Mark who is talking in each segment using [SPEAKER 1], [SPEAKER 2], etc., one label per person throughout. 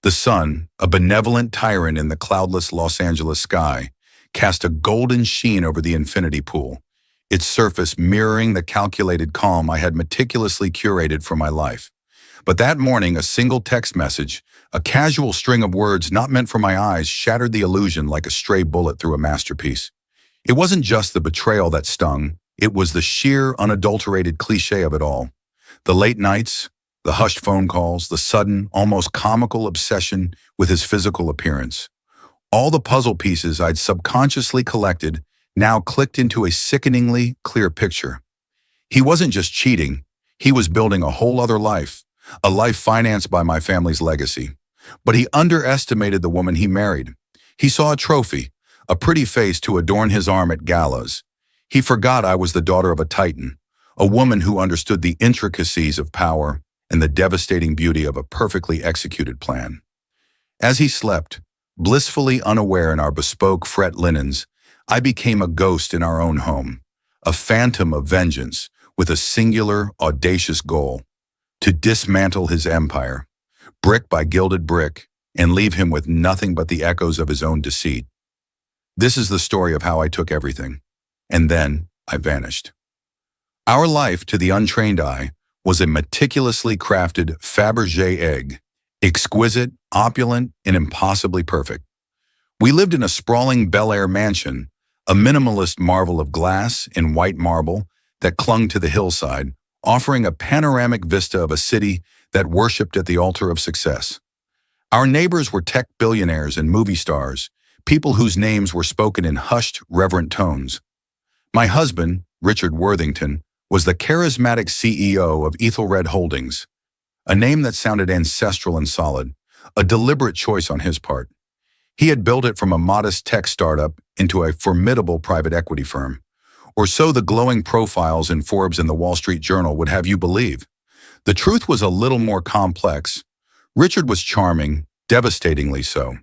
[SPEAKER 1] The sun, a benevolent tyrant in the cloudless Los Angeles sky, cast a golden sheen over the infinity pool, its surface mirroring the calculated calm I had meticulously curated for my life. But that morning, a single text message, a casual string of words not meant for my eyes, shattered the illusion like a stray bullet through a masterpiece. It wasn't just the betrayal that stung, it was the sheer, unadulterated cliché of it all. The late nights, the hushed phone calls, the sudden, almost comical obsession with his physical appearance. All the puzzle pieces I'd subconsciously collected now clicked into a sickeningly clear picture. He wasn't just cheating, he was building a whole other life, a life financed by my family's legacy. But he underestimated the woman he married. He saw a trophy, a pretty face to adorn his arm at galas. He forgot I was the daughter of a titan, a woman who understood the intricacies of power and the devastating beauty of a perfectly executed plan. As he slept, blissfully unaware in our bespoke fret linens, I became a ghost in our own home, a phantom of vengeance with a singular, audacious goal: to dismantle his empire, brick by gilded brick, and leave him with nothing but the echoes of his own deceit. This is the story of how I took everything, and then I vanished. Our life, to the untrained eye, was a meticulously crafted Fabergé egg, exquisite, opulent, and impossibly perfect. We lived in a sprawling Bel Air mansion, a minimalist marvel of glass and white marble that clung to the hillside, offering a panoramic vista of a city that worshipped at the altar of success. Our neighbors were tech billionaires and movie stars, people whose names were spoken in hushed, reverent tones. My husband, Richard Worthington, was the charismatic CEO of Ethelred Holdings, a name that sounded ancestral and solid, a deliberate choice on his part. He had built it from a modest tech startup into a formidable private equity firm, or so the glowing profiles in Forbes and the Wall Street Journal would have you believe. The truth was a little more complex. Richard was charming, devastatingly so.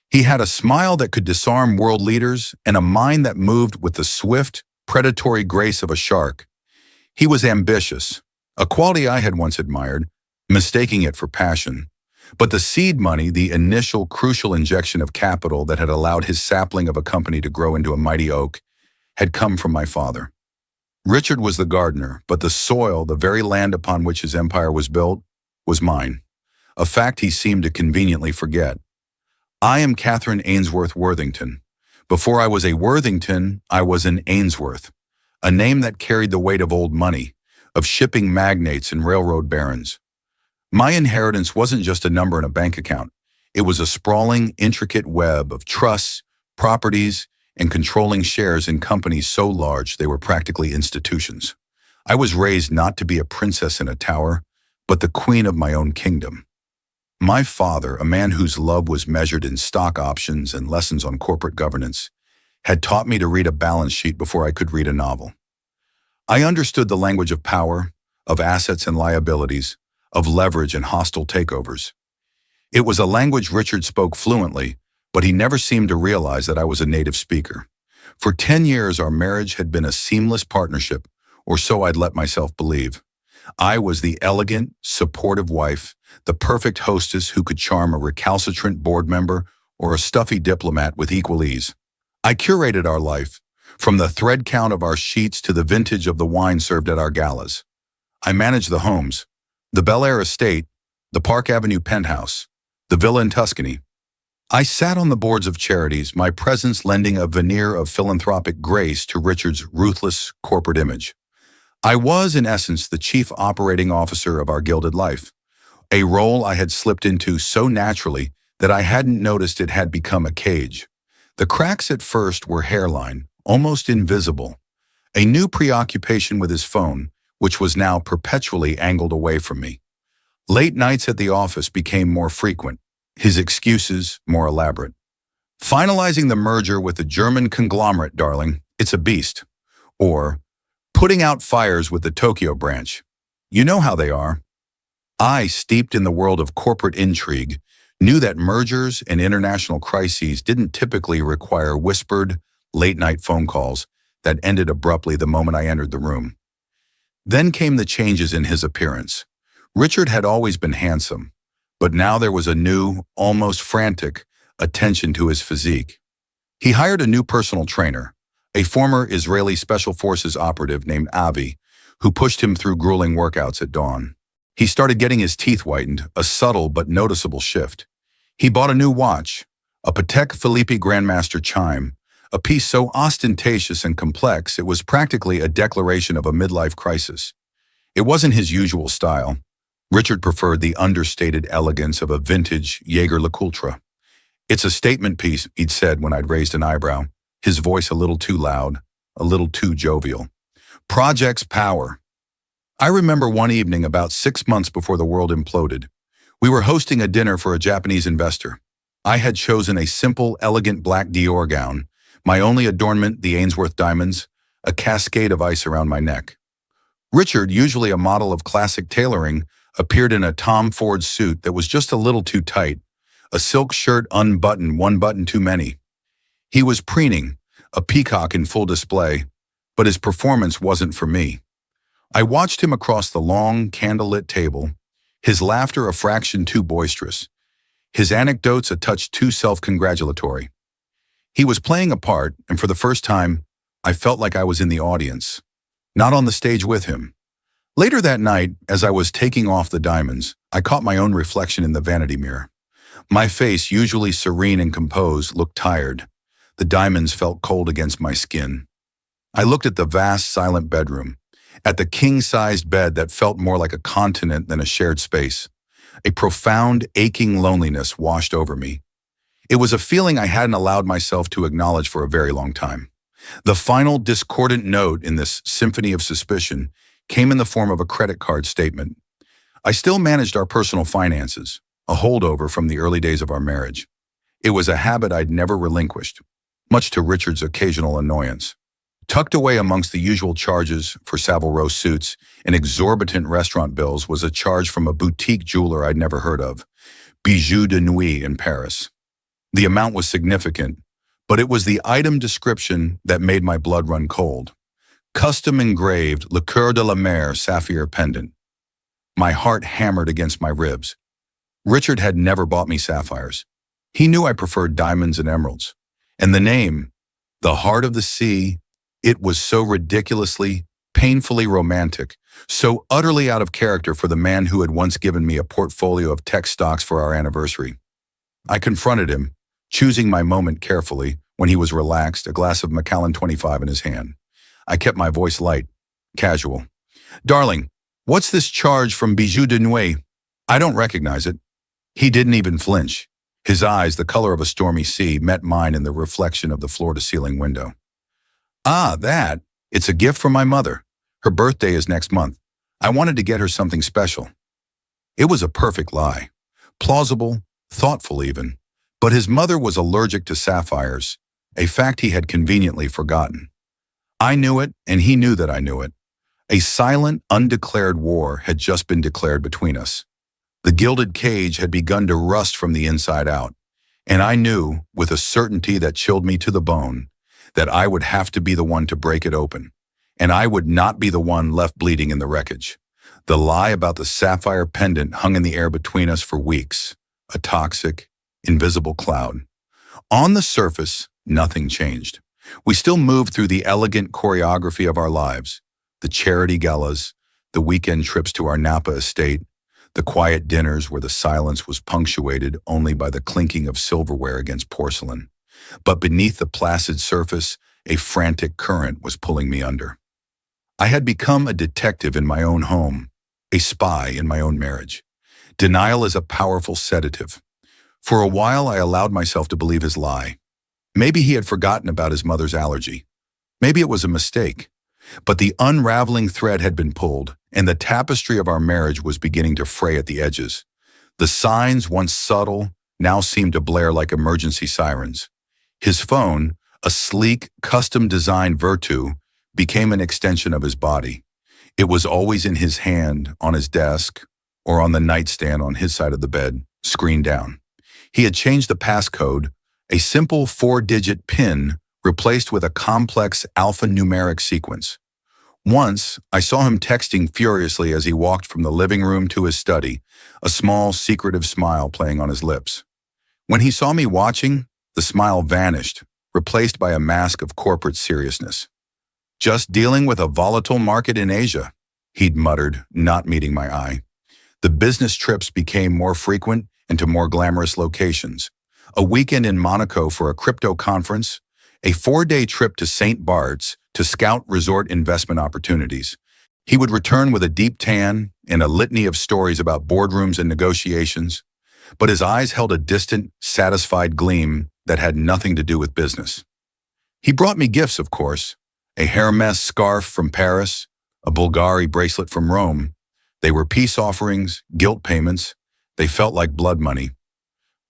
[SPEAKER 1] He had a smile that could disarm world leaders and a mind that moved with the swift, predatory grace of a shark. He was ambitious, a quality I had once admired, mistaking it for passion. But the seed money, the initial crucial injection of capital that had allowed his sapling of a company to grow into a mighty oak, had come from my father. Richard was the gardener, but the soil, the very land upon which his empire was built, was mine, a fact he seemed to conveniently forget. I am Catherine Ainsworth Worthington. Before I was a Worthington, I was an Ainsworth, a name that carried the weight of old money, of shipping magnates and railroad barons. My inheritance wasn't just a number in a bank account. It was a sprawling, intricate web of trusts, properties, and controlling shares in companies so large they were practically institutions. I was raised not to be a princess in a tower, but the queen of my own kingdom. My father, a man whose love was measured in stock options and lessons on corporate governance, had taught me to read a balance sheet before I could read a novel. I understood the language of power, of assets and liabilities, of leverage and hostile takeovers. It was a language Richard spoke fluently, but he never seemed to realize that I was a native speaker. For 10 years, our marriage had been a seamless partnership, or so I'd let myself believe. I was the elegant, supportive wife, the perfect hostess who could charm a recalcitrant board member or a stuffy diplomat with equal ease. I curated our life, from the thread count of our sheets to the vintage of the wine served at our galas. I managed the homes, the Bel Air estate, the Park Avenue penthouse, the villa in Tuscany. I sat on the boards of charities, my presence lending a veneer of philanthropic grace to Richard's ruthless corporate image. I was, in essence, the chief operating officer of our gilded life, a role I had slipped into so naturally that I hadn't noticed it had become a cage. The cracks at first were hairline, almost invisible, a new preoccupation with his phone, which was now perpetually angled away from me. Late nights at the office became more frequent, his excuses more elaborate. Finalizing the merger with the German conglomerate, darling, it's a beast. Or, putting out fires with the Tokyo branch. You know how they are. I, steeped in the world of corporate intrigue, knew that mergers and international crises didn't typically require whispered, late-night phone calls that ended abruptly the moment I entered the room. Then came the changes in his appearance. Richard had always been handsome, But now there was a new, almost frantic, attention to his physique. He hired a new personal trainer, a former Israeli Special Forces operative named Avi, who pushed him through grueling workouts at dawn. He started getting his teeth whitened, a subtle but noticeable shift. He bought a new watch, a Patek Philippe Grandmaster chime, a piece so ostentatious and complex it was practically a declaration of a midlife crisis. It wasn't his usual style. Richard preferred the understated elegance of a vintage Jaeger-LeCoultre. "It's a statement piece," he'd said when I'd raised an eyebrow, his voice a little too loud, a little too jovial. Project's power. I remember one evening about 6 months before the world imploded. We were hosting a dinner for a Japanese investor. I had chosen a simple, elegant black Dior gown, my only adornment the Ainsworth diamonds, a cascade of ice around my neck. Richard, usually a model of classic tailoring, appeared in a Tom Ford suit that was just a little too tight, a silk shirt unbuttoned, one button too many. He was preening, a peacock in full display, but his performance wasn't for me. I watched him across the long, candlelit table, his laughter a fraction too boisterous, his anecdotes a touch too self-congratulatory. He was playing a part, and for the first time, I felt like I was in the audience, not on the stage with him. Later that night, as I was taking off the diamonds, I caught my own reflection in the vanity mirror. My face, usually serene and composed, looked tired. The diamonds felt cold against my skin. I looked at the vast, silent bedroom, at the king-sized bed that felt more like a continent than a shared space. A profound, aching loneliness washed over me. It was a feeling I hadn't allowed myself to acknowledge for a very long time. The final discordant note in this symphony of suspicion came in the form of a credit card statement. I still managed our personal finances, a holdover from the early days of our marriage. It was a habit I'd never relinquished, much to Richard's occasional annoyance. Tucked away amongst the usual charges for Savile Row suits and exorbitant restaurant bills was a charge from a boutique jeweler I'd never heard of, Bijoux de Nuit in Paris. The amount was significant, but it was the item description that made my blood run cold. Custom engraved Le Coeur de la Mer sapphire pendant. My heart hammered against my ribs. Richard had never bought me sapphires. He knew I preferred diamonds and emeralds. And the name, the Heart of the Sea, it was so ridiculously, painfully romantic, so utterly out of character for the man who had once given me a portfolio of tech stocks for our anniversary. I confronted him, choosing my moment carefully, when he was relaxed, a glass of Macallan 25 in his hand. I kept my voice light, casual. "Darling, what's this charge from Bijoux de Nuit? I don't recognize it." He didn't even flinch. His eyes, the color of a stormy sea, met mine in the reflection of the floor-to-ceiling window. "Ah, that. It's a gift from my mother. Her birthday is next month. I wanted to get her something special." It was a perfect lie. Plausible, thoughtful even. But his mother was allergic to sapphires, a fact he had conveniently forgotten. I knew it, and he knew that I knew it. A silent, undeclared war had just been declared between us. The gilded cage had begun to rust from the inside out, and I knew, with a certainty that chilled me to the bone, that I would have to be the one to break it open, and I would not be the one left bleeding in the wreckage. The lie about the sapphire pendant hung in the air between us for weeks, a toxic, invisible cloud. On the surface, nothing changed. We still moved through the elegant choreography of our lives, the charity galas, the weekend trips to our Napa estate, the quiet dinners where the silence was punctuated only by the clinking of silverware against porcelain. But beneath the placid surface, a frantic current was pulling me under. I had become a detective in my own home, a spy in my own marriage. Denial is a powerful sedative. For a while, I allowed myself to believe his lie. Maybe he had forgotten about his mother's allergy. Maybe it was a mistake. But the unraveling thread had been pulled, and the tapestry of our marriage was beginning to fray at the edges. The signs, once subtle, now seemed to blare like emergency sirens. His phone, a sleek, custom-designed Virtu, became an extension of his body. It was always in his hand, on his desk, or on the nightstand on his side of the bed, screen down. He had changed the passcode, a simple 4-digit PIN replaced with a complex alphanumeric sequence. Once, I saw him texting furiously as he walked from the living room to his study, a small, secretive smile playing on his lips. When he saw me watching, the smile vanished, replaced by a mask of corporate seriousness. "Just dealing with a volatile market in Asia," he'd muttered, not meeting my eye. The business trips became more frequent and to more glamorous locations. A weekend in Monaco for a crypto conference, a 4-day trip to St. Bart's to scout resort investment opportunities. He would return with a deep tan and a litany of stories about boardrooms and negotiations, but his eyes held a distant, satisfied gleam that had nothing to do with business. He brought me gifts, of course, a Hermes scarf from Paris, a Bulgari bracelet from Rome. They were peace offerings, guilt payments. They felt like blood money.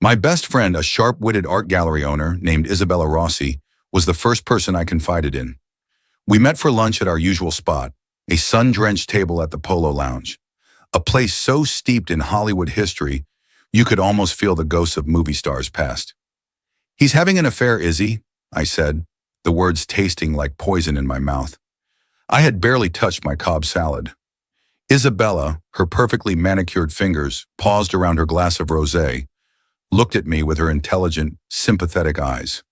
[SPEAKER 1] My best friend, a sharp-witted art gallery owner named Isabella Rossi, was the first person I confided in. We met for lunch at our usual spot, a sun-drenched table at the Polo Lounge, a place so steeped in Hollywood history you could almost feel the ghosts of movie stars past. "He's having an affair, Izzy," I said, the words tasting like poison in my mouth. I had barely touched my Cobb salad. Isabella, her perfectly manicured fingers paused around her glass of rosé, looked at me with her intelligent, sympathetic eyes.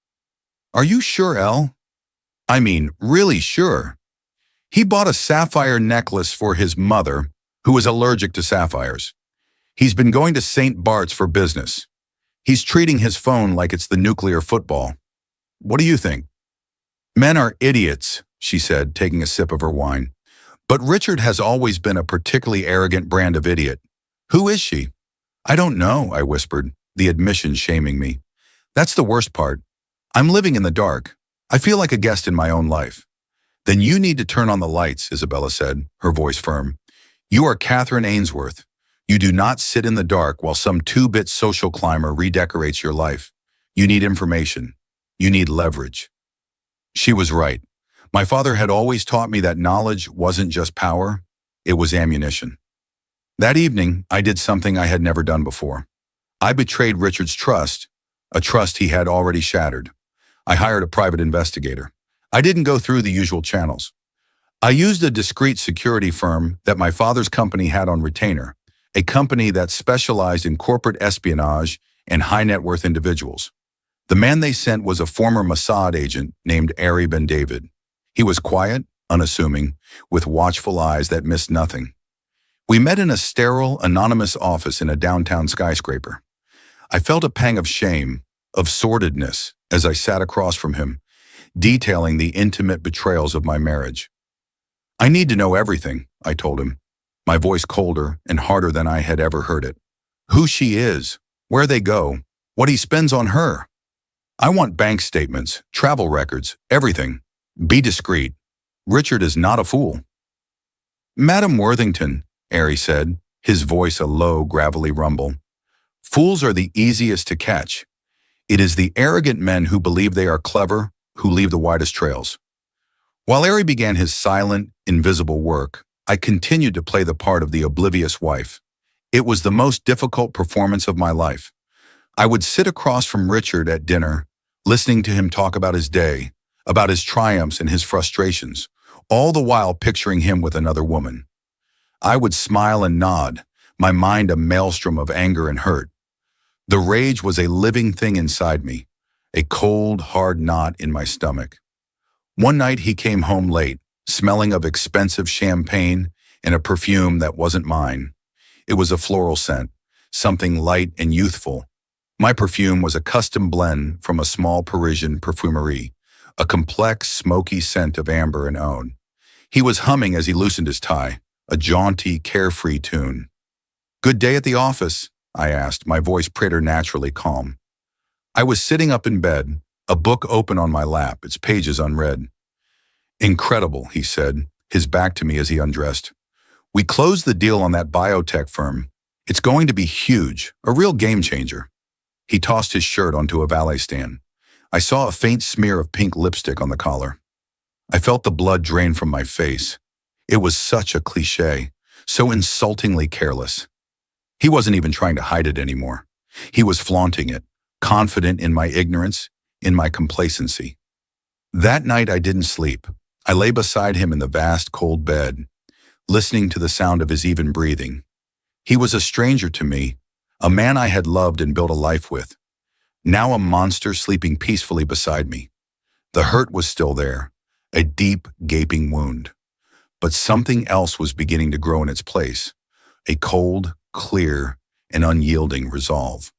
[SPEAKER 1] "Are you sure, Elle? I mean, really sure. He bought a sapphire necklace for his mother, who is allergic to sapphires. He's been going to St. Bart's for business. He's treating his phone like it's the nuclear football. What do you think?" "Men are idiots," she said, taking a sip of her wine. "But Richard has always been a particularly arrogant brand of idiot. Who is she?" "I don't know," I whispered, the admission shaming me. "That's the worst part. I'm living in the dark. I feel like a guest in my own life." "Then you need to turn on the lights," Isabella said, her voice firm. "You are Catherine Ainsworth. You do not sit in the dark while some 2-bit social climber redecorates your life. You need information. You need leverage." She was right. My father had always taught me that knowledge wasn't just power, it was ammunition. That evening, I did something I had never done before. I betrayed Richard's trust, a trust he had already shattered. I hired a private investigator. I didn't go through the usual channels. I used a discreet security firm that my father's company had on retainer, a company that specialized in corporate espionage and high-net-worth individuals. The man they sent was a former Mossad agent named Ari Ben David. He was quiet, unassuming, with watchful eyes that missed nothing. We met in a sterile, anonymous office in a downtown skyscraper. I felt a pang of shame, of sordidness, as I sat across from him, detailing the intimate betrayals of my marriage. "I need to know everything," I told him, my voice colder and harder than I had ever heard it. "Who she is, where they go, what he spends on her. I want bank statements, travel records, everything. Be discreet. Richard is not a fool." "Madam Worthington," Ari said, his voice a low, gravelly rumble. "Fools are the easiest to catch. It is the arrogant men who believe they are clever who leave the widest trails." While Ari began his silent, invisible work, I continued to play the part of the oblivious wife. It was the most difficult performance of my life. I would sit across from Richard at dinner, listening to him talk about his day, about his triumphs and his frustrations, all the while picturing him with another woman. I would smile and nod, my mind a maelstrom of anger and hurt. The rage was a living thing inside me, a cold, hard knot in my stomach. One night he came home late, smelling of expensive champagne and a perfume that wasn't mine. It was a floral scent, something light and youthful. My perfume was a custom blend from a small Parisian perfumerie, a complex, smoky scent of amber and oud. He was humming as he loosened his tie, a jaunty, carefree tune. "Good day at the office?" I asked, my voice preternaturally calm. I was sitting up in bed, a book open on my lap, its pages unread. "Incredible," he said, his back to me as he undressed. "We closed the deal on that biotech firm. It's going to be huge, a real game changer." He tossed his shirt onto a valet stand. I saw a faint smear of pink lipstick on the collar. I felt the blood drain from my face. It was such a cliché, so insultingly careless. He wasn't even trying to hide it anymore. He was flaunting it, confident in my ignorance, in my complacency. That night I didn't sleep. I lay beside him in the vast, cold bed, listening to the sound of his even breathing. He was a stranger to me, a man I had loved and built a life with, now a monster sleeping peacefully beside me. The hurt was still there, a deep, gaping wound. But something else was beginning to grow in its place, a cold, clear, and unyielding resolve.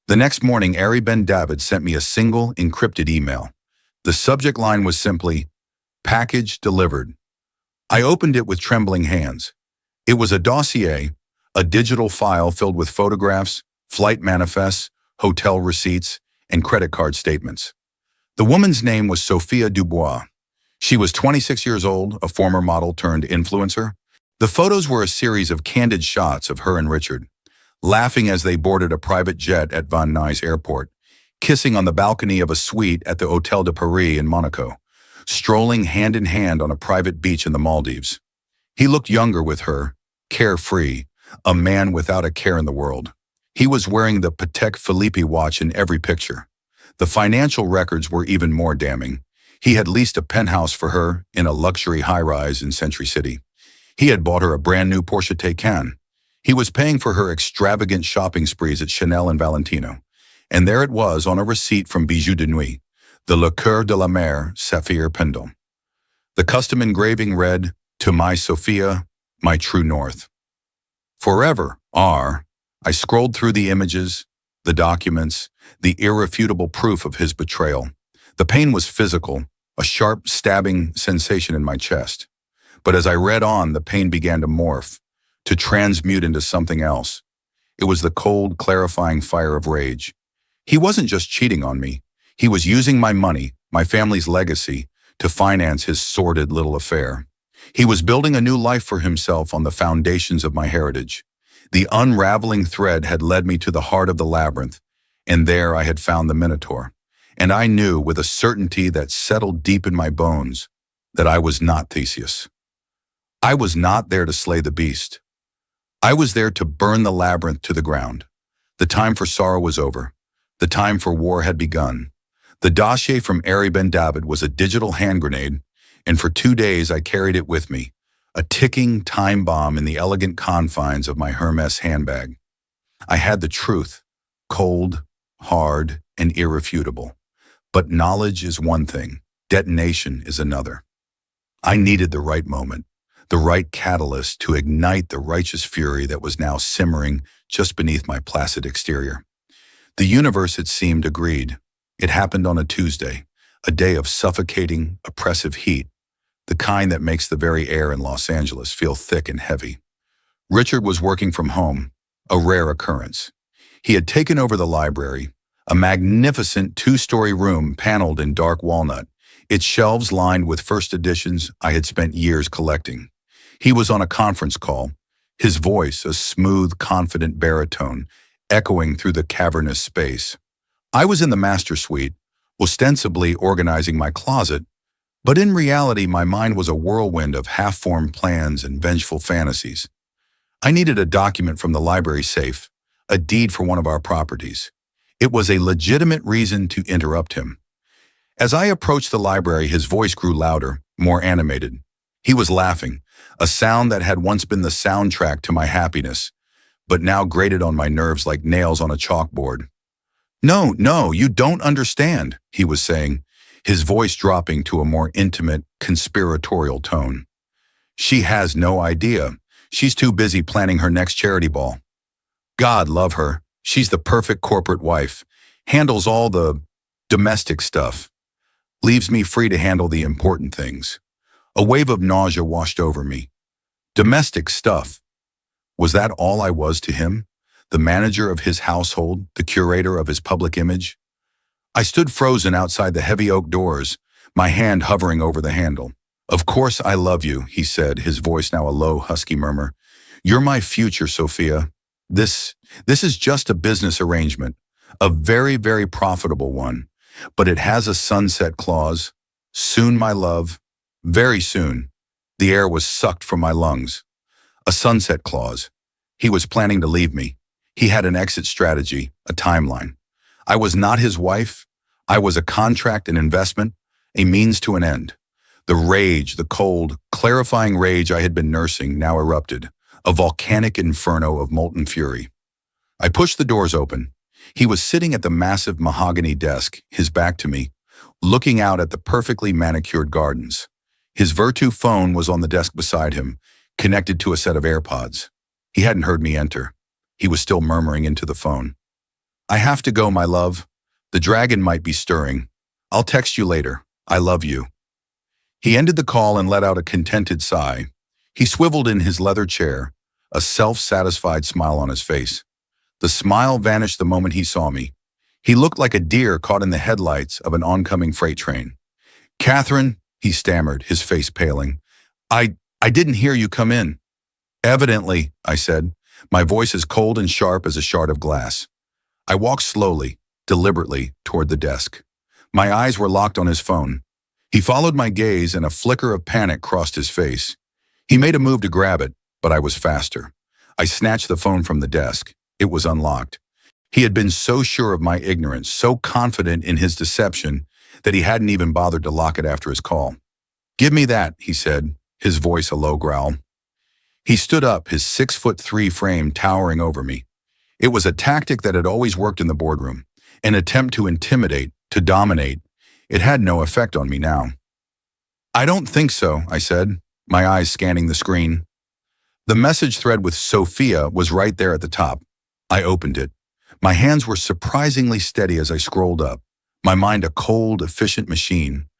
[SPEAKER 1] The next morning, Ari Ben David sent me a single, encrypted email. The subject line was simply, "Package delivered." I opened it with trembling hands. It was a dossier, a digital file filled with photographs, flight manifests, hotel receipts, and credit card statements. The woman's name was Sophia Dubois. She was 26 years old, a former model turned influencer. The photos were a series of candid shots of her and Richard, laughing as they boarded a private jet at Van Nuys Airport, kissing on the balcony of a suite at the Hôtel de Paris in Monaco, strolling hand in hand on a private beach in the Maldives. He looked younger with her, carefree, a man without a care in the world. He was wearing the Patek Philippe watch in every picture. The financial records were even more damning. He had leased a penthouse for her in a luxury high-rise in Century City. He had bought her a brand new Porsche Taycan. He was paying for her extravagant shopping sprees at Chanel and Valentino. And there it was on a receipt from Bijoux de Nuit, the Le Coeur de la Mer sapphire pendant. The custom engraving read, "To my Sophia, my true north." Forever, R. I scrolled through the images, the documents, the irrefutable proof of his betrayal. The pain was physical, a sharp, stabbing sensation in my chest. But as I read on, the pain began to morph, to transmute into something else. It was the cold, clarifying fire of rage. He wasn't just cheating on me. He was using my money, my family's legacy, to finance his sordid little affair. He was building a new life for himself on the foundations of my heritage. The unraveling thread had led me to the heart of the labyrinth, and there I had found the Minotaur. And I knew with a certainty that settled deep in my bones that I was not Theseus. I was not there to slay the beast. I was there to burn the labyrinth to the ground. The time for sorrow was over. The time for war had begun. The dossier from Ari Ben David was a digital hand grenade, and for 2 days I carried it with me, a ticking time bomb in the elegant confines of my Hermes handbag. I had the truth, cold, hard, and irrefutable. But knowledge is one thing, detonation is another. I needed the right moment, the right catalyst to ignite the righteous fury that was now simmering just beneath my placid exterior. The universe, it seemed, agreed. It happened on a Tuesday, a day of suffocating, oppressive heat, the kind that makes the very air in Los Angeles feel thick and heavy. Richard was working from home, a rare occurrence. He had taken over the library, a magnificent 2-story room paneled in dark walnut, its shelves lined with first editions I had spent years collecting. He was on a conference call, his voice a smooth, confident baritone, echoing through the cavernous space. I was in the master suite, ostensibly organizing my closet, but in reality my mind was a whirlwind of half-formed plans and vengeful fantasies. I needed a document from the library safe, a deed for one of our properties. It was a legitimate reason to interrupt him. As I approached the library, his voice grew louder, more animated. He was laughing, a sound that had once been the soundtrack to my happiness, but now grated on my nerves like nails on a chalkboard. No, you don't understand," he was saying, his voice dropping to a more intimate, conspiratorial tone. "She has no idea. She's too busy planning her next charity ball. God love her. She's the perfect corporate wife, handles all the domestic stuff, leaves me free to handle the important things." A wave of nausea washed over me. Domestic stuff. Was that all I was to him? The manager of his household, the curator of his public image? I stood frozen outside the heavy oak doors, my hand hovering over the handle. "Of course I love you," he said, his voice now a low, husky murmur. "You're my future, Sophia. This is just a business arrangement, a very, very profitable one, but it has a sunset clause. Soon, my love, very soon." The air was sucked from my lungs. A sunset clause. He was planning to leave me. He had an exit strategy, a timeline. I was not his wife. I was a contract, an investment, a means to an end. The rage, the cold, clarifying rage I had been nursing now erupted, a volcanic inferno of molten fury. I pushed the doors open. He was sitting at the massive mahogany desk, his back to me, looking out at the perfectly manicured gardens. His Virtu phone was on the desk beside him, connected to a set of AirPods. He hadn't heard me enter. He was still murmuring into the phone. "I have to go, my love. The dragon might be stirring. I'll text you later. I love you." He ended the call and let out a contented sigh. He swiveled in his leather chair, a self-satisfied smile on his face. The smile vanished the moment he saw me. He looked like a deer caught in the headlights of an oncoming freight train. "Catherine," he stammered, his face paling. I didn't hear you come in." "Evidently," I said, my voice as cold and sharp as a shard of glass. I walked slowly, deliberately, toward the desk. My eyes were locked on his phone. He followed my gaze and a flicker of panic crossed his face. He made a move to grab it, but I was faster. I snatched the phone from the desk. It was unlocked. He had been so sure of my ignorance, so confident in his deception, that he hadn't even bothered to lock it after his call. "Give me that," he said, his voice a low growl. He stood up, his 6'3" frame towering over me. It was a tactic that had always worked in the boardroom, an attempt to intimidate, to dominate. It had no effect on me now. "I don't think so," I said, my eyes scanning the screen. The message thread with Sophia was right there at the top. I opened it. My hands were surprisingly steady as I scrolled up, my mind a cold, efficient machine,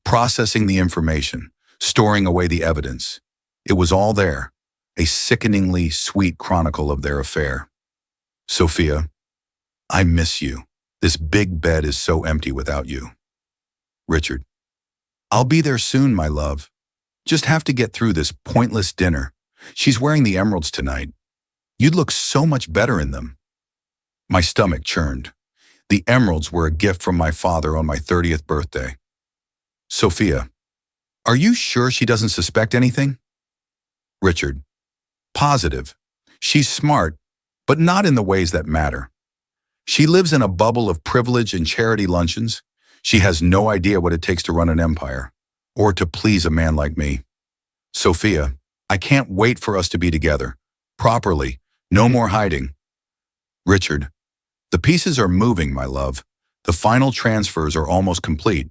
[SPEAKER 1] processing the information, storing away the evidence. It was all there, a sickeningly sweet chronicle of their affair. "Sophia, I miss you. This big bed is so empty without you. Richard, I'll be there soon, my love. Just have to get through this pointless dinner. She's wearing the emeralds tonight. You'd look so much better in them." My stomach churned. The emeralds were a gift from my father on my 30th birthday. "Sophia, are you sure she doesn't suspect anything?" Richard, "Positive. She's smart, but not in the ways that matter. She lives in a bubble of privilege and charity luncheons. She has no idea what it takes to run an empire, or to please a man like me. Sophia, I can't wait for us to be together. Properly. No more hiding." Richard, "The pieces are moving, my love. The final transfers are almost complete.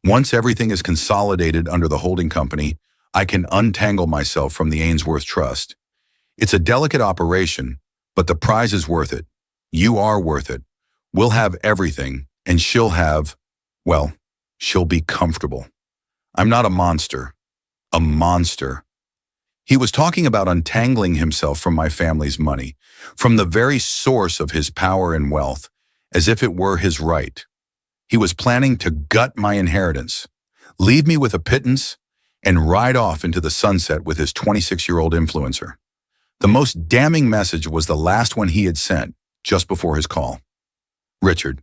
[SPEAKER 1] Once everything is consolidated under the holding company, I can untangle myself from the Ainsworth Trust. It's a delicate operation, but the prize is worth it. You are worth it. We'll have everything, and she'll have, well, she'll be comfortable. I'm not a monster. A monster." He was talking about untangling himself from my family's money, from the very source of his power and wealth, as if it were his right. He was planning to gut my inheritance, leave me with a pittance, and ride off into the sunset with his 26-year-old influencer. The most damning message was the last one he had sent, just before his call. "Richard,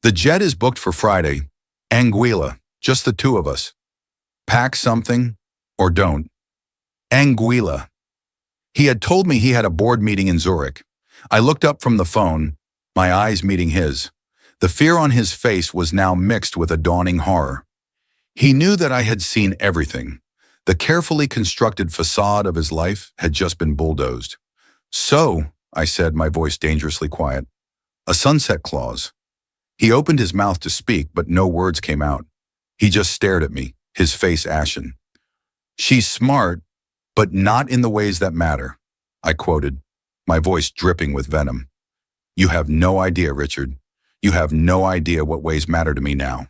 [SPEAKER 1] the jet is booked for Friday. Anguilla, just the two of us. Pack something, or don't. Anguilla." He had told me he had a board meeting in Zurich. I looked up from the phone, my eyes meeting his. The fear on his face was now mixed with a dawning horror. He knew that I had seen everything. The carefully constructed facade of his life had just been bulldozed. "So," I said, my voice dangerously quiet, "a sunset clause." He opened his mouth to speak, but no words came out. He just stared at me, his face ashen. "She's smart, but not in the ways that matter," I quoted, my voice dripping with venom. "You have no idea, Richard. You have no idea what ways matter to me now."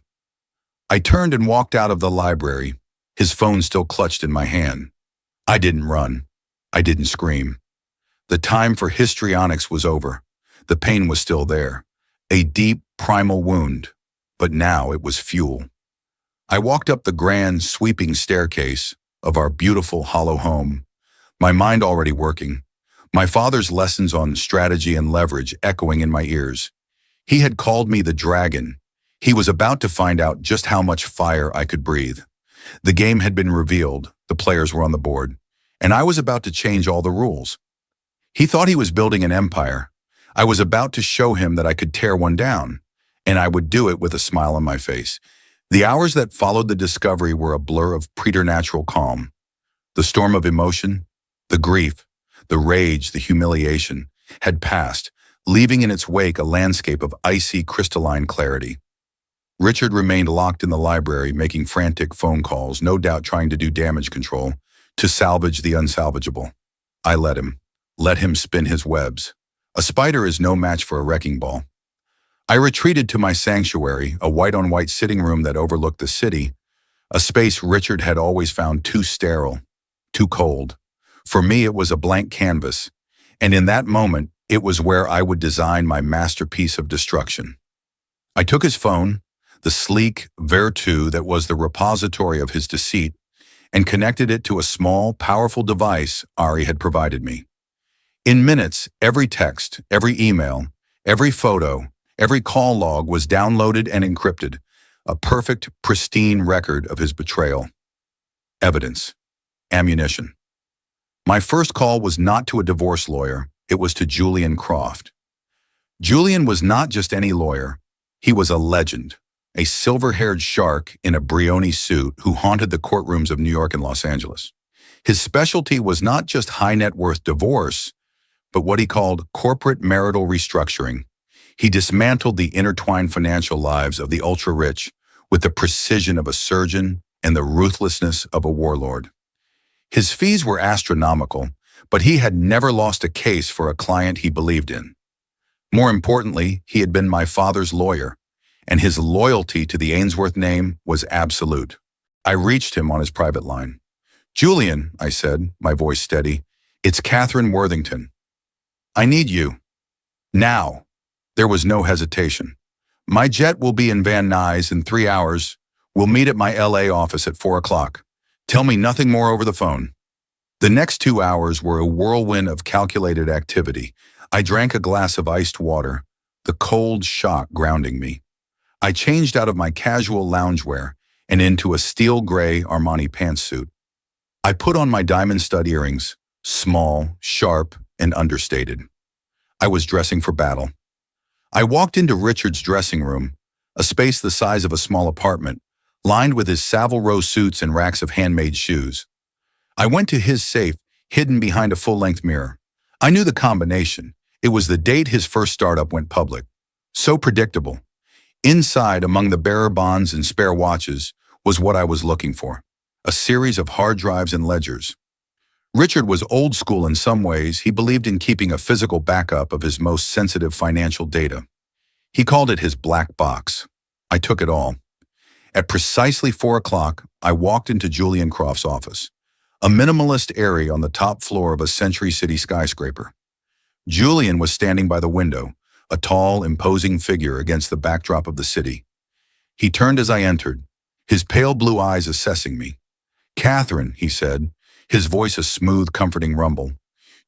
[SPEAKER 1] I turned and walked out of the library, his phone still clutched in my hand. I didn't run. I didn't scream. The time for histrionics was over. The pain was still there, a deep, primal wound, but now it was fuel. I walked up the grand, sweeping staircase of our beautiful hollow home, my mind already working, my father's lessons on strategy and leverage echoing in my ears. He had called me the dragon. He was about to find out just how much fire I could breathe. The game had been revealed, the players were on the board, and I was about to change all the rules. He thought he was building an empire. I was about to show him that I could tear one down, and I would do it with a smile on my face. The hours that followed the discovery were a blur of preternatural calm. The storm of emotion, the grief, the rage, the humiliation, had passed, leaving in its wake a landscape of icy, crystalline clarity. Richard remained locked in the library, making frantic phone calls, no doubt trying to do damage control, to salvage the unsalvageable. I let him spin his webs. A spider is no match for a wrecking ball. I retreated to my sanctuary, a white-on-white sitting room that overlooked the city, a space Richard had always found too sterile, too cold. For me, it was a blank canvas, and in that moment, it was where I would design my masterpiece of destruction. I took his phone, the sleek Vertu that was the repository of his deceit, and connected it to a small, powerful device Ari had provided me. In minutes, every text, every email, every photo, every call log was downloaded and encrypted, a perfect, pristine record of his betrayal. Evidence. Ammunition. My first call was not to a divorce lawyer, it was to Julian Croft. Julian was not just any lawyer, he was a legend, a silver-haired shark in a Brioni suit who haunted the courtrooms of New York and Los Angeles. His specialty was not just high-net-worth divorce, but what he called corporate marital restructuring. He dismantled the intertwined financial lives of the ultra-rich with the precision of a surgeon and the ruthlessness of a warlord. His fees were astronomical, but he had never lost a case for a client he believed in. More importantly, he had been my father's lawyer, and his loyalty to the Ainsworth name was absolute. I reached him on his private line. "Julian," I said, my voice steady, "it's Catherine Worthington. I need you. Now." There was no hesitation. "My jet will be in Van Nuys in 3 hours. We'll meet at my LA office at 4 o'clock. Tell me nothing more over the phone." The next 2 hours were a whirlwind of calculated activity. I drank a glass of iced water, the cold shock grounding me. I changed out of my casual loungewear and into a steel gray Armani pantsuit. I put on my diamond stud earrings, small, sharp, and understated. I was dressing for battle. I walked into Richard's dressing room, a space the size of a small apartment, lined with his Savile Row suits and racks of handmade shoes. I went to his safe, hidden behind a full-length mirror. I knew the combination. It was the date his first startup went public. So predictable. Inside, among the bearer bonds and spare watches, was what I was looking for. A series of hard drives and ledgers. Richard was old school in some ways. He believed in keeping a physical backup of his most sensitive financial data. He called it his black box. I took it all. At precisely 4 o'clock, I walked into Julian Croft's office, a minimalist area on the top floor of a Century City skyscraper. Julian was standing by the window, a tall, imposing figure against the backdrop of the city. He turned as I entered, his pale blue eyes assessing me. "Catherine," he said, his voice a smooth, comforting rumble,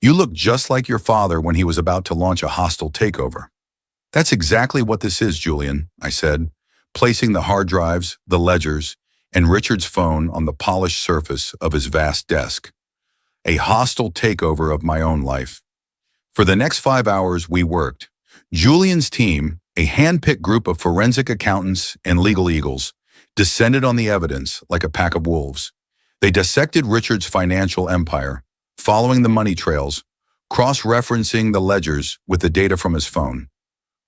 [SPEAKER 1] "you look just like your father when he was about to launch a hostile takeover." "That's exactly what this is, Julian," I said, placing the hard drives, the ledgers, and Richard's phone on the polished surface of his vast desk. A hostile takeover of my own life. For the next 5 hours, we worked. Julian's team, a hand-picked group of forensic accountants and legal eagles, descended on the evidence like a pack of wolves. They dissected Richard's financial empire, following the money trails, cross-referencing the ledgers with the data from his phone.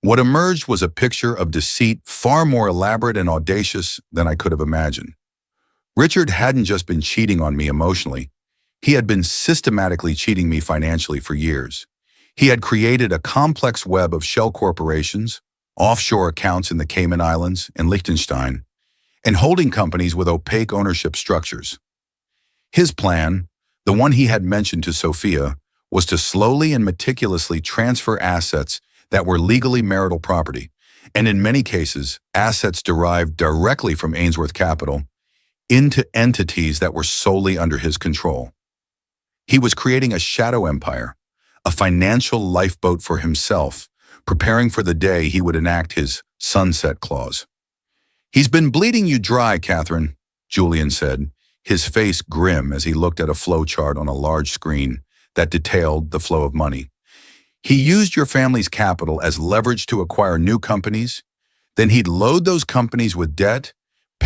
[SPEAKER 1] What emerged was a picture of deceit far more elaborate and audacious than I could have imagined. Richard hadn't just been cheating on me emotionally. He had been systematically cheating me financially for years. He had created a complex web of shell corporations, offshore accounts in the Cayman Islands and Liechtenstein, and holding companies with opaque ownership structures. His plan, the one he had mentioned to Sophia, was to slowly and meticulously transfer assets that were legally marital property, and in many cases, assets derived directly from Ainsworth Capital, into entities that were solely under his control. He was creating a shadow empire, a financial lifeboat for himself, preparing for the day he would enact his sunset clause. "He's been bleeding you dry, Catherine," Julian said, his face grim as he looked at a flowchart on a large screen that detailed the flow of money. "He used your family's capital as leverage to acquire new companies. Then he'd load those companies with debt,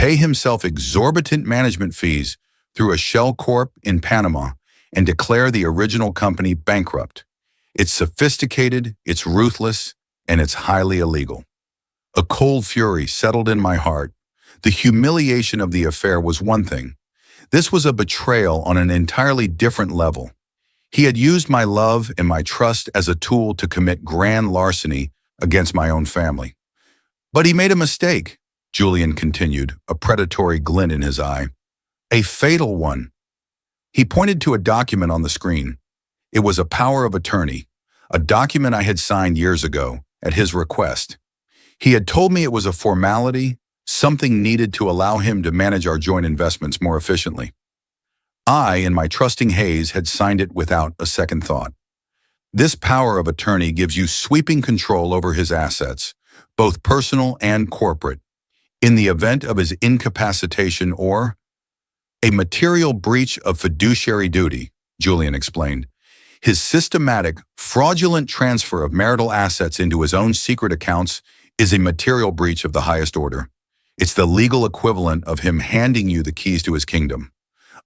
[SPEAKER 1] pay himself exorbitant management fees through a shell corp in Panama, and declare the original company bankrupt. It's sophisticated, it's ruthless, and it's highly illegal. A cold fury settled in my heart. The humiliation of the affair was one thing. This was a betrayal on an entirely different level. He had used my love and my trust as a tool to commit grand larceny against my own family. But he made a mistake, Julian continued, a predatory glint in his eye. A fatal one. He pointed to a document on the screen. It was a power of attorney, a document I had signed years ago, at his request. He had told me it was a formality, something needed to allow him to manage our joint investments more efficiently. I, in my trusting haze, had signed it without a second thought. This power of attorney gives you sweeping control over his assets, both personal and corporate, in the event of his incapacitation or a material breach of fiduciary duty, Julian explained. His systematic, fraudulent transfer of marital assets into his own secret accounts is a material breach of the highest order. It's the legal equivalent of him handing you the keys to his kingdom.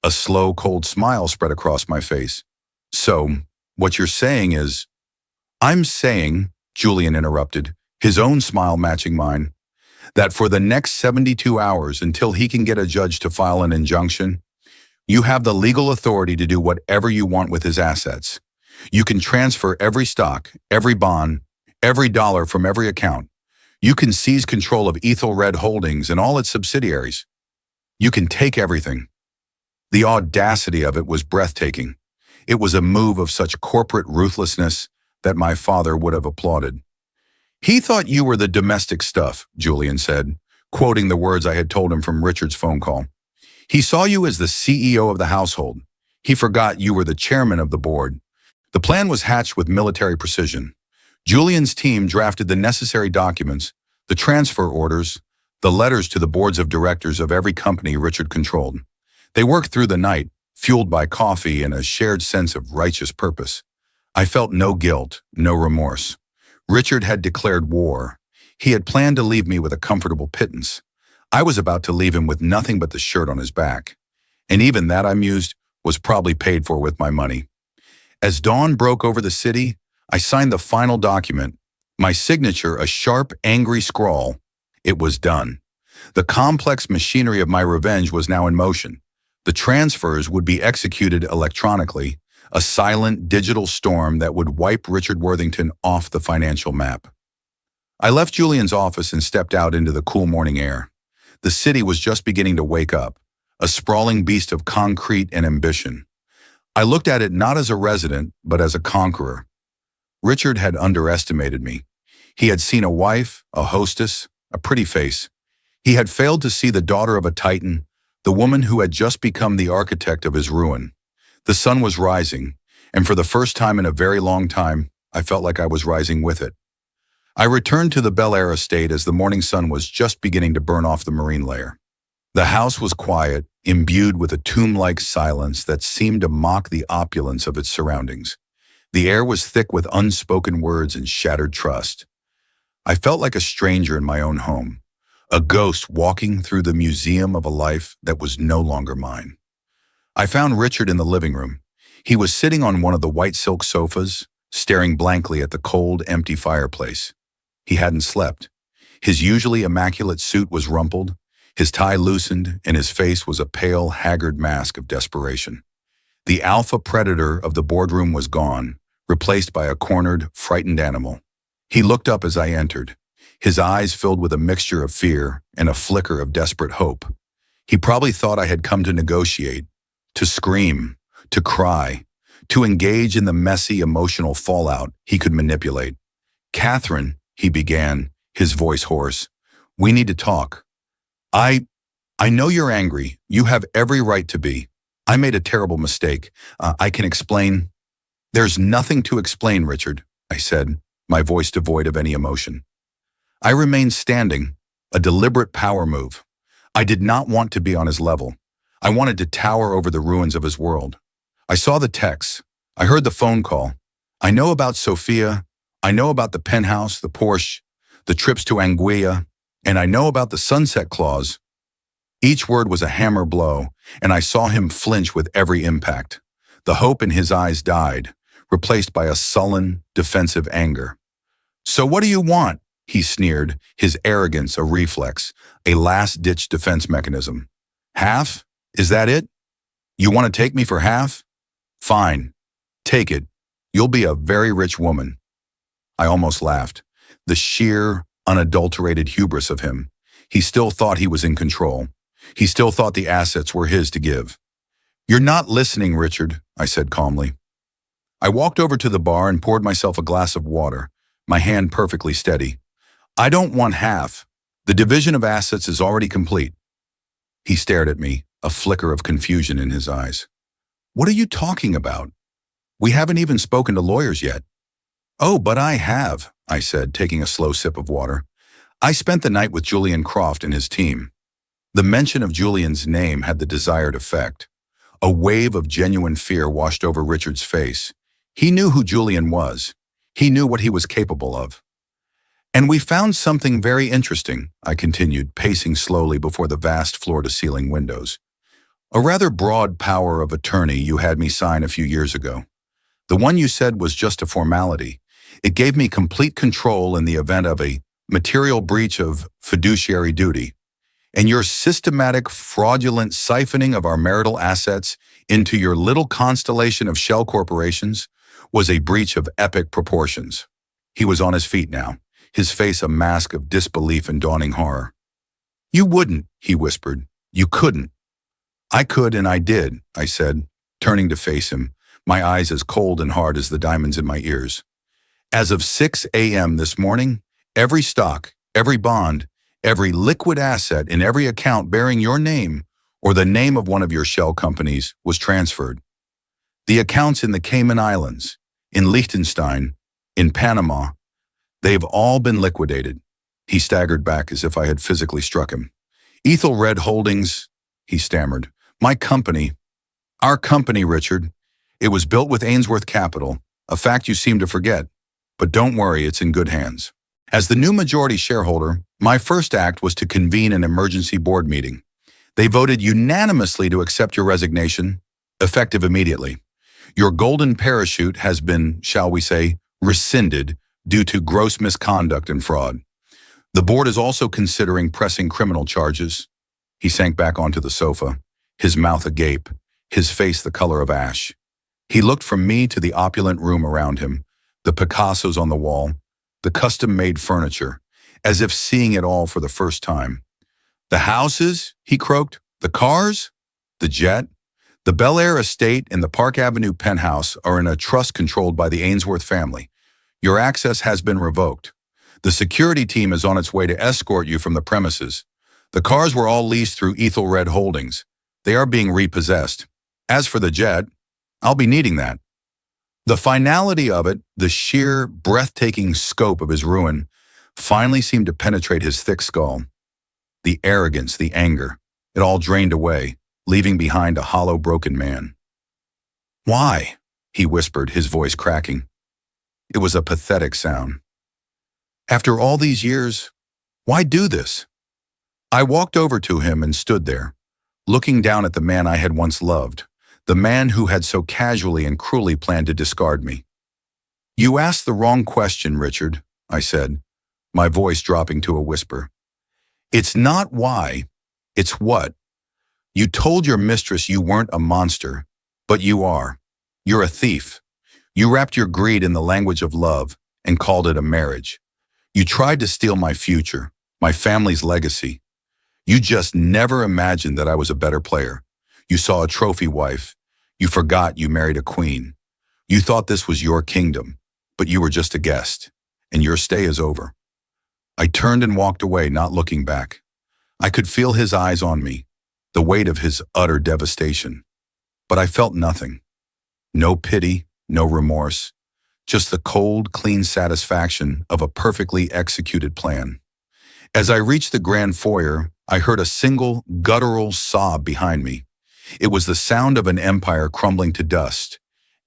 [SPEAKER 1] A slow, cold smile spread across my face. So, what you're saying is... I'm saying, Julian interrupted, his own smile matching mine, that for the next 72 hours until he can get a judge to file an injunction, you have the legal authority to do whatever you want with his assets. You can transfer every stock, every bond, every dollar from every account. You can seize control of Ethelred Holdings and all its subsidiaries. You can take everything. The audacity of it was breathtaking. It was a move of such corporate ruthlessness that my father would have applauded. He thought you were the domestic stuff, Julian said, quoting the words I had told him from Richard's phone call. He saw you as the CEO of the household. He forgot you were the chairman of the board. The plan was hatched with military precision. Julian's team drafted the necessary documents, the transfer orders, the letters to the boards of directors of every company Richard controlled. They worked through the night, fueled by coffee and a shared sense of righteous purpose. I felt no guilt, no remorse. Richard had declared war. He had planned to leave me with a comfortable pittance. I was about to leave him with nothing but the shirt on his back. And even that, I mused, was probably paid for with my money. As dawn broke over the city, I signed the final document. My signature, a sharp, angry scrawl. It was done. The complex machinery of my revenge was now in motion. The transfers would be executed electronically, a silent digital storm that would wipe Richard Worthington off the financial map. I left Julian's office and stepped out into the cool morning air. The city was just beginning to wake up, a sprawling beast of concrete and ambition. I looked at it not as a resident, but as a conqueror. Richard had underestimated me. He had seen a wife, a hostess, a pretty face. He had failed to see the daughter of a titan, the woman who had just become the architect of his ruin. The sun was rising, and for the first time in a very long time, I felt like I was rising with it. I returned to the Bel Air estate as the morning sun was just beginning to burn off the marine layer. The house was quiet, imbued with a tomb-like silence that seemed to mock the opulence of its surroundings. The air was thick with unspoken words and shattered trust. I felt like a stranger in my own home, a ghost walking through the museum of a life that was no longer mine. I found Richard in the living room. He was sitting on one of the white silk sofas, staring blankly at the cold, empty fireplace. He hadn't slept. His usually immaculate suit was rumpled, his tie loosened, and his face was a pale, haggard mask of desperation. The alpha predator of the boardroom was gone, replaced by a cornered, frightened animal. He looked up as I entered, his eyes filled with a mixture of fear and a flicker of desperate hope. He probably thought I had come to negotiate, to scream, to cry, to engage in the messy emotional fallout he could manipulate. "Catherine," he began, his voice hoarse, "we need to talk. I know you're angry. You have every right to be. I made a terrible mistake. I can explain." "There's nothing to explain, Richard," I said, my voice devoid of any emotion. I remained standing, a deliberate power move. I did not want to be on his level. I wanted to tower over the ruins of his world. I saw the texts. I heard the phone call. I know about Sophia. I know about the penthouse, the Porsche, the trips to Anguilla, and I know about the sunset clause. Each word was a hammer blow, and I saw him flinch with every impact. The hope in his eyes died, replaced by a sullen, defensive anger. "So what do you want?" he sneered, his arrogance a reflex, a last-ditch defense mechanism. "Half? Is that it? You want to take me for half? Fine. Take it. You'll be a very rich woman." I almost laughed. The sheer, unadulterated hubris of him. He still thought he was in control. He still thought the assets were his to give. "You're not listening, Richard," I said calmly. I walked over to the bar and poured myself a glass of water, my hand perfectly steady. "I don't want half. The division of assets is already complete." He stared at me, a flicker of confusion in his eyes. "What are you talking about? We haven't even spoken to lawyers yet." "Oh, but I have," I said, taking a slow sip of water. "I spent the night with Julian Croft and his team." The mention of Julian's name had the desired effect. A wave of genuine fear washed over Richard's face. He knew who Julian was. He knew what he was capable of. "And we found something very interesting," I continued, pacing slowly before the vast floor-to-ceiling windows. "A rather broad power of attorney you had me sign a few years ago. The one you said was just a formality. It gave me complete control in the event of a material breach of fiduciary duty. And your systematic, fraudulent siphoning of our marital assets into your little constellation of shell corporations was a breach of epic proportions." He was on his feet now, his face a mask of disbelief and dawning horror. "You wouldn't," he whispered. "You couldn't." "I could and I did," I said, turning to face him, my eyes as cold and hard as the diamonds in my ears. "As of 6 a.m. this morning, every stock, every bond, every liquid asset in every account bearing your name or the name of one of your shell companies was transferred. The accounts in the Cayman Islands, in Liechtenstein, in Panama, they've all been liquidated." He staggered back as if I had physically struck him. "Ethelred Holdings," he stammered. "My company, our company, Richard. It was built with Ainsworth Capital, a fact you seem to forget. But don't worry, it's in good hands. As the new majority shareholder, my first act was to convene an emergency board meeting. They voted unanimously to accept your resignation, effective immediately. Your golden parachute has been, shall we say, rescinded due to gross misconduct and fraud. The board is also considering pressing criminal charges." He sank back onto the sofa, his mouth agape, his face the color of ash. He looked from me to the opulent room around him, the Picassos on the wall, the custom-made furniture, as if seeing it all for the first time. "The houses," he croaked, "the cars, the jet, the Bel Air estate and the Park Avenue penthouse are in a trust controlled by the Ainsworth family. Your access has been revoked. The security team is on its way to escort you from the premises. The cars were all leased through Ethelred Holdings. They are being repossessed. As for the jet, I'll be needing that." The finality of it, the sheer, breathtaking scope of his ruin, finally seemed to penetrate his thick skull. The arrogance, the anger, it all drained away, leaving behind a hollow, broken man. "Why?" he whispered, his voice cracking. It was a pathetic sound. "After all these years, why do this?" I walked over to him and stood there, looking down at the man I had once loved, the man who had so casually and cruelly planned to discard me. "You asked the wrong question, Richard," I said, my voice dropping to a whisper. "It's not why, it's what. You told your mistress you weren't a monster, but you are. You're a thief. You wrapped your greed in the language of love and called it a marriage. You tried to steal my future, my family's legacy. You just never imagined that I was a better player. You saw a trophy wife. You forgot you married a queen. You thought this was your kingdom, but you were just a guest, and your stay is over." I turned and walked away, not looking back. I could feel his eyes on me, the weight of his utter devastation. But I felt nothing. No pity, no remorse, just the cold, clean satisfaction of a perfectly executed plan. As I reached the grand foyer, I heard a single, guttural sob behind me. It was the sound of an empire crumbling to dust,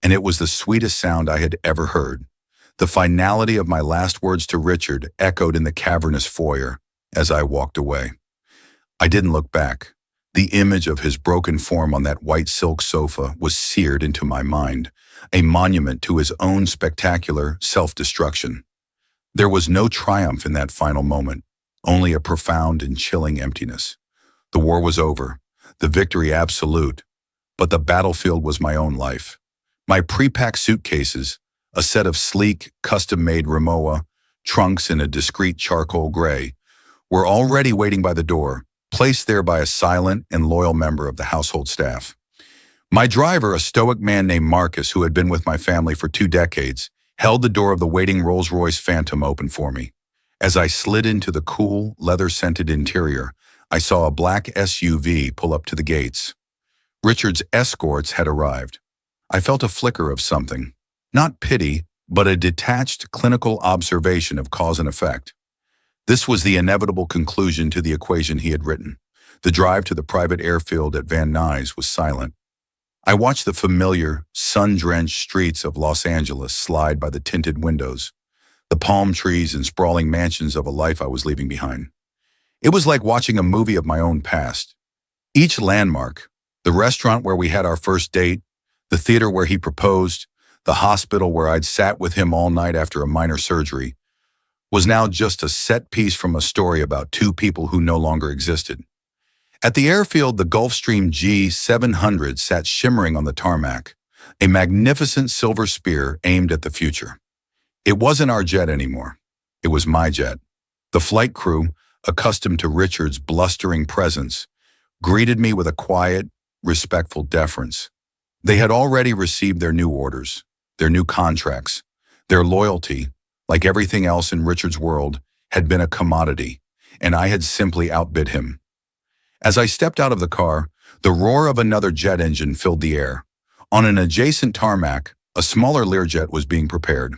[SPEAKER 1] and it was the sweetest sound I had ever heard. The finality of my last words to Richard echoed in the cavernous foyer as I walked away. I didn't look back. The image of his broken form on that white silk sofa was seared into my mind, a monument to his own spectacular self-destruction. There was no triumph in that final moment, only a profound and chilling emptiness. The war was over, the victory absolute, but the battlefield was my own life. My pre-packed suitcases, a set of sleek, custom-made Rimowa trunks in a discreet charcoal gray, were already waiting by the door, placed there by a silent and loyal member of the household staff. My driver, a stoic man named Marcus who had been with my family for 2 decades, held the door of the waiting Rolls-Royce Phantom open for me. As I slid into the cool, leather-scented interior, I saw a black SUV pull up to the gates. Richard's escorts had arrived. I felt a flicker of something. Not pity, but a detached, clinical observation of cause and effect. This was the inevitable conclusion to the equation he had written. The drive to the private airfield at Van Nuys was silent. I watched the familiar, sun-drenched streets of Los Angeles slide by the tinted windows, the palm trees and sprawling mansions of a life I was leaving behind. It was like watching a movie of my own past. Each landmark, the restaurant where we had our first date, the theater where he proposed, the hospital where I'd sat with him all night after a minor surgery, was now just a set piece from a story about 2 people who no longer existed. At the airfield, the Gulfstream G700 sat shimmering on the tarmac, a magnificent silver spear aimed at the future. It wasn't our jet anymore. It was my jet. The flight crew, accustomed to Richard's blustering presence, greeted me with a quiet, respectful deference. They had already received their new orders, their new contracts. Their loyalty, like everything else in Richard's world, had been a commodity, and I had simply outbid him. As I stepped out of the car, the roar of another jet engine filled the air. On an adjacent tarmac, a smaller Learjet was being prepared.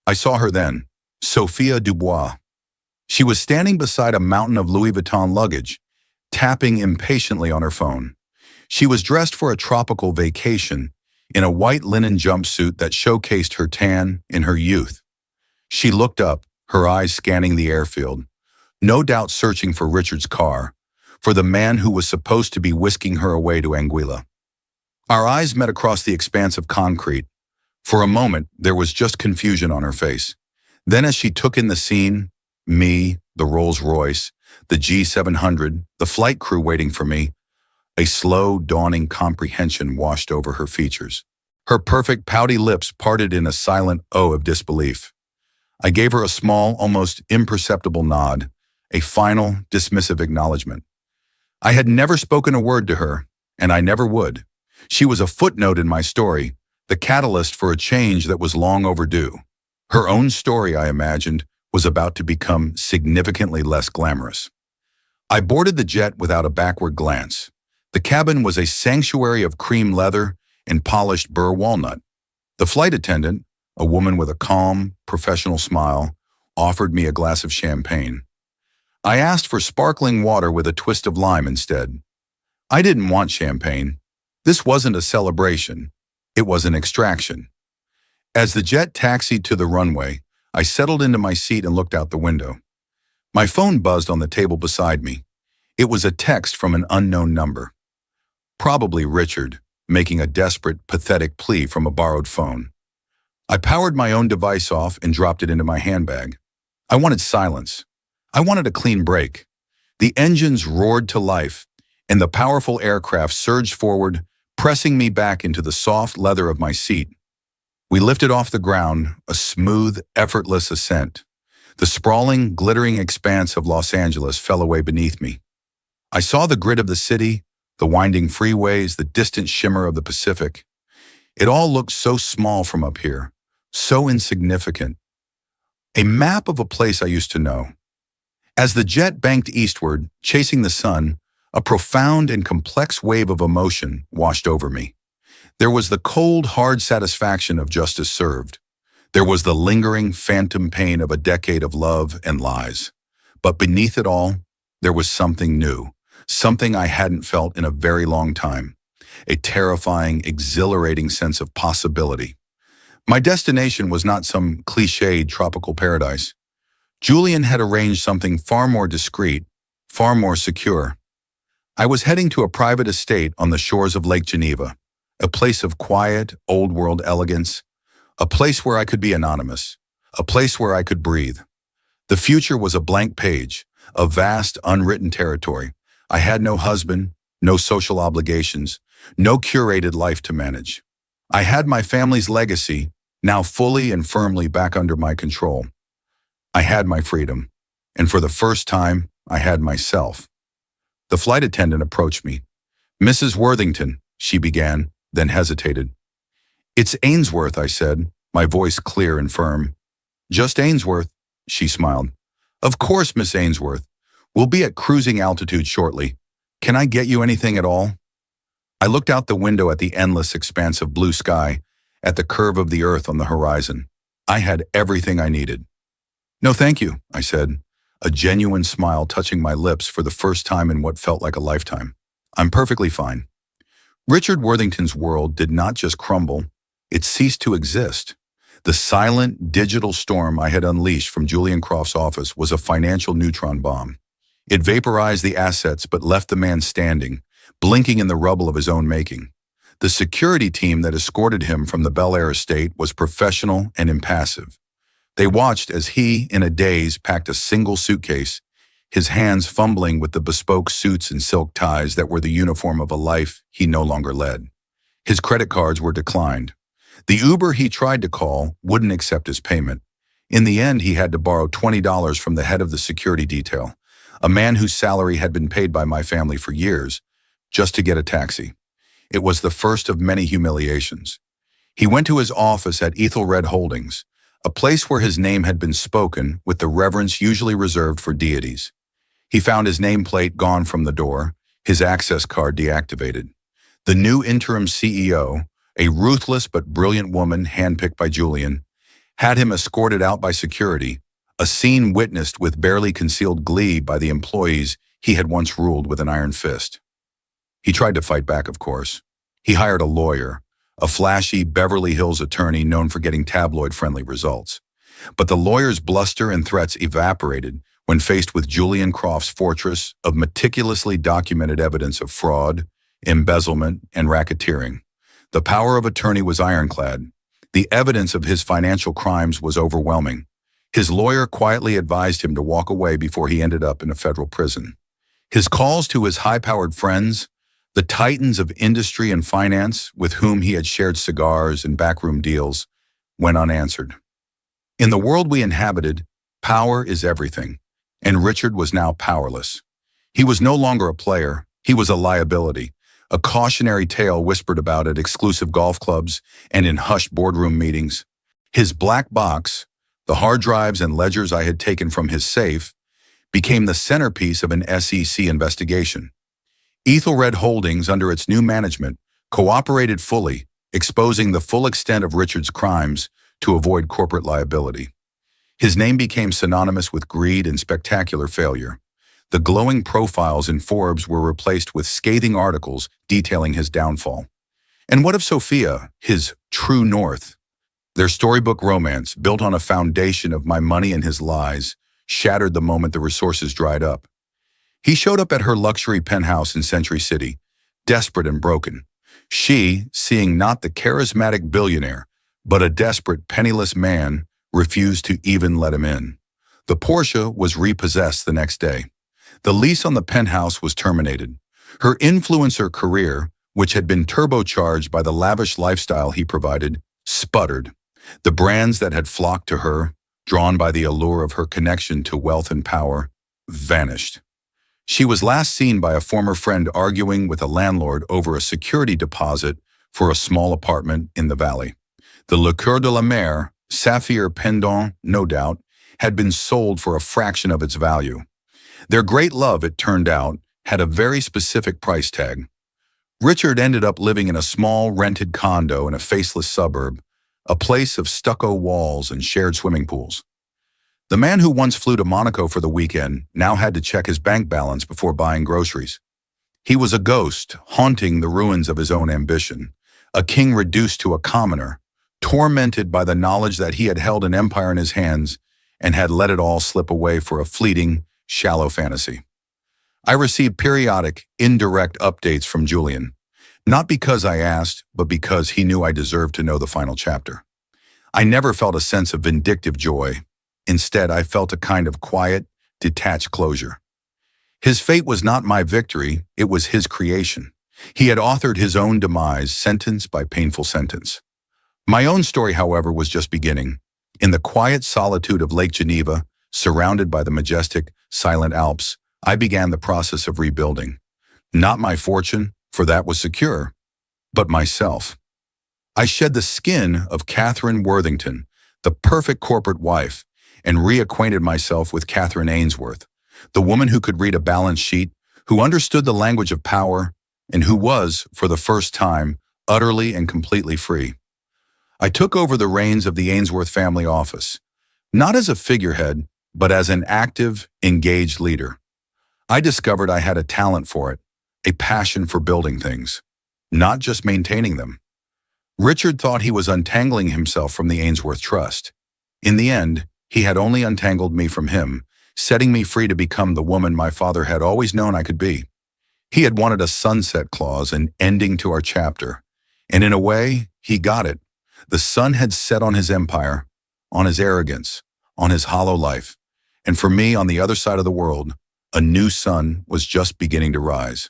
[SPEAKER 1] I saw her then, Sophia Dubois. She was standing beside a mountain of Louis Vuitton luggage, tapping impatiently on her phone. She was dressed for a tropical vacation in a white linen jumpsuit that showcased her tan in her youth. She looked up, her eyes scanning the airfield, no doubt searching for Richard's car, for the man who was supposed to be whisking her away to Anguilla. Our eyes met across the expanse of concrete. For a moment, there was just confusion on her face. Then as she took in the scene, me, the Rolls-Royce, the G700, the flight crew waiting for me, a slow, dawning comprehension washed over her features. Her perfect, pouty lips parted in a silent O of disbelief. I gave her a small, almost imperceptible nod, a final, dismissive acknowledgement. I had never spoken a word to her, and I never would. She was a footnote in my story, the catalyst for a change that was long overdue. Her own story, I imagined, was about to become significantly less glamorous. I boarded the jet without a backward glance. The cabin was a sanctuary of cream leather and polished burr walnut. The flight attendant, a woman with a calm, professional smile, offered me a glass of champagne. I asked for sparkling water with a twist of lime instead. I didn't want champagne. This wasn't a celebration. It was an extraction. As the jet taxied to the runway, I settled into my seat and looked out the window. My phone buzzed on the table beside me. It was a text from an unknown number. Probably Richard, making a desperate, pathetic plea from a borrowed phone. I powered my own device off and dropped it into my handbag. I wanted silence. I wanted a clean break. The engines roared to life, and the powerful aircraft surged forward, pressing me back into the soft leather of my seat. We lifted off the ground, a smooth, effortless ascent. The sprawling, glittering expanse of Los Angeles fell away beneath me. I saw the grid of the city, the winding freeways, the distant shimmer of the Pacific. It all looked so small from up here, so insignificant. A map of a place I used to know. As the jet banked eastward, chasing the sun, a profound and complex wave of emotion washed over me. There was the cold, hard satisfaction of justice served. There was the lingering, phantom pain of a decade of love and lies. But beneath it all, there was something new, something I hadn't felt in a very long time, a terrifying, exhilarating sense of possibility. My destination was not some cliched tropical paradise. Julian had arranged something far more discreet, far more secure. I was heading to a private estate on the shores of Lake Geneva, a place of quiet, old-world elegance, a place where I could be anonymous, a place where I could breathe. The future was a blank page, a vast, unwritten territory. I had no husband, no social obligations, no curated life to manage. I had my family's legacy, now fully and firmly back under my control. I had my freedom, and for the first time, I had myself. The flight attendant approached me. "Mrs. Worthington," she began, then hesitated. "It's Ainsworth," I said, my voice clear and firm. "Just Ainsworth," she smiled. "Of course, Miss Ainsworth. We'll be at cruising altitude shortly. Can I get you anything at all?" I looked out the window at the endless expanse of blue sky, at the curve of the earth on the horizon. I had everything I needed. "No, thank you," I said, a genuine smile touching my lips for the first time in what felt like a lifetime. "I'm perfectly fine." Richard Worthington's world did not just crumble, it ceased to exist. The silent, digital storm I had unleashed from Julian Croft's office was a financial neutron bomb. It vaporized the assets but left the man standing, blinking in the rubble of his own making. The security team that escorted him from the Bel Air estate was professional and impassive. They watched as he, in a daze, packed a single suitcase, his hands fumbling with the bespoke suits and silk ties that were the uniform of a life he no longer led. His credit cards were declined. The Uber he tried to call wouldn't accept his payment. In the end, he had to borrow $20 from the head of the security detail, a man whose salary had been paid by my family for years, just to get a taxi. It was the first of many humiliations. He went to his office at Ethelred Holdings, a place where his name had been spoken with the reverence usually reserved for deities. He found his nameplate gone from the door, his access card deactivated. The new interim CEO, a ruthless but brilliant woman handpicked by Julian, had him escorted out by security, a scene witnessed with barely concealed glee by the employees he had once ruled with an iron fist. He tried to fight back, of course. He hired a lawyer, a flashy Beverly Hills attorney known for getting tabloid-friendly results. But the lawyer's bluster and threats evaporated when faced with Julian Croft's fortress of meticulously documented evidence of fraud, embezzlement, and racketeering. The power of attorney was ironclad. The evidence of his financial crimes was overwhelming. His lawyer quietly advised him to walk away before he ended up in a federal prison. His calls to his high-powered friends, the titans of industry and finance with whom he had shared cigars and backroom deals, went unanswered. In the world we inhabited, power is everything, and Richard was now powerless. He was no longer a player, he was a liability, a cautionary tale whispered about at exclusive golf clubs and in hushed boardroom meetings. His black box, the hard drives and ledgers I had taken from his safe, became the centerpiece of an SEC investigation. Ethelred Holdings, under its new management, cooperated fully, exposing the full extent of Richard's crimes to avoid corporate liability. His name became synonymous with greed and spectacular failure. The glowing profiles in Forbes were replaced with scathing articles detailing his downfall. And what of Sophia, his true north? Their storybook romance, built on a foundation of my money and his lies, shattered the moment the resources dried up. He showed up at her luxury penthouse in Century City, desperate and broken. She, seeing not the charismatic billionaire, but a desperate, penniless man, refused to even let him in. The Porsche was repossessed the next day. The lease on the penthouse was terminated. Her influencer career, which had been turbocharged by the lavish lifestyle he provided, sputtered. The brands that had flocked to her, drawn by the allure of her connection to wealth and power, vanished. She was last seen by a former friend arguing with a landlord over a security deposit for a small apartment in the valley. The Le Coeur de la Mer, sapphire pendant, no doubt, had been sold for a fraction of its value. Their great love, it turned out, had a very specific price tag. Richard ended up living in a small rented condo in a faceless suburb, a place of stucco walls and shared swimming pools. The man who once flew to Monaco for the weekend now had to check his bank balance before buying groceries. He was a ghost, haunting the ruins of his own ambition, a king reduced to a commoner, tormented by the knowledge that he had held an empire in his hands and had let it all slip away for a fleeting, shallow fantasy. I received periodic, indirect updates from Julian, not because I asked, but because he knew I deserved to know the final chapter. I never felt a sense of vindictive joy. Instead, I felt a kind of quiet, detached closure. His fate was not my victory, it was his creation. He had authored his own demise, sentence by painful sentence. My own story, however, was just beginning. In the quiet solitude of Lake Geneva, surrounded by the majestic, silent Alps, I began the process of rebuilding. Not my fortune, for that was secure, but myself. I shed the skin of Catherine Worthington, the perfect corporate wife, and reacquainted myself with Catherine Ainsworth, the woman who could read a balance sheet, who understood the language of power, and who was, for the first time, utterly and completely free. I took over the reins of the Ainsworth family office, not as a figurehead, but as an active, engaged leader. I discovered I had a talent for it, a passion for building things, not just maintaining them. Richard thought he was untangling himself from the Ainsworth Trust. In the end, he had only untangled me from him, setting me free to become the woman my father had always known I could be. He had wanted a sunset clause, an ending to our chapter, and in a way, he got it. The sun had set on his empire, on his arrogance, on his hollow life, and for me, on the other side of the world, a new sun was just beginning to rise.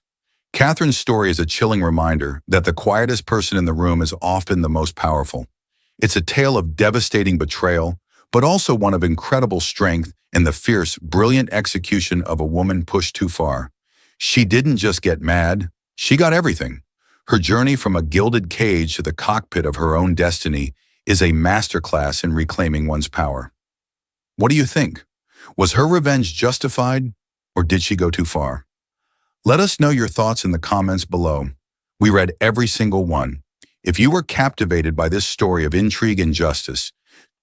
[SPEAKER 1] Catherine's story is a chilling reminder that the quietest person in the room is often the most powerful. It's a tale of devastating betrayal, but also one of incredible strength and the fierce, brilliant execution of a woman pushed too far. She didn't just get mad, she got everything. Her journey from a gilded cage to the cockpit of her own destiny is a masterclass in reclaiming one's power. What do you think? Was her revenge justified, or did she go too far? Let us know your thoughts in the comments below. We read every single one. If you were captivated by this story of intrigue and justice,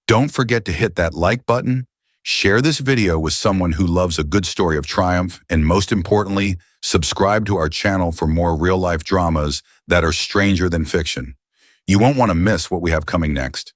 [SPEAKER 1] don't forget to hit that like button, share this video with someone who loves a good story of triumph, and most importantly, subscribe to our channel for more real-life dramas that are stranger than fiction. You won't want to miss what we have coming next.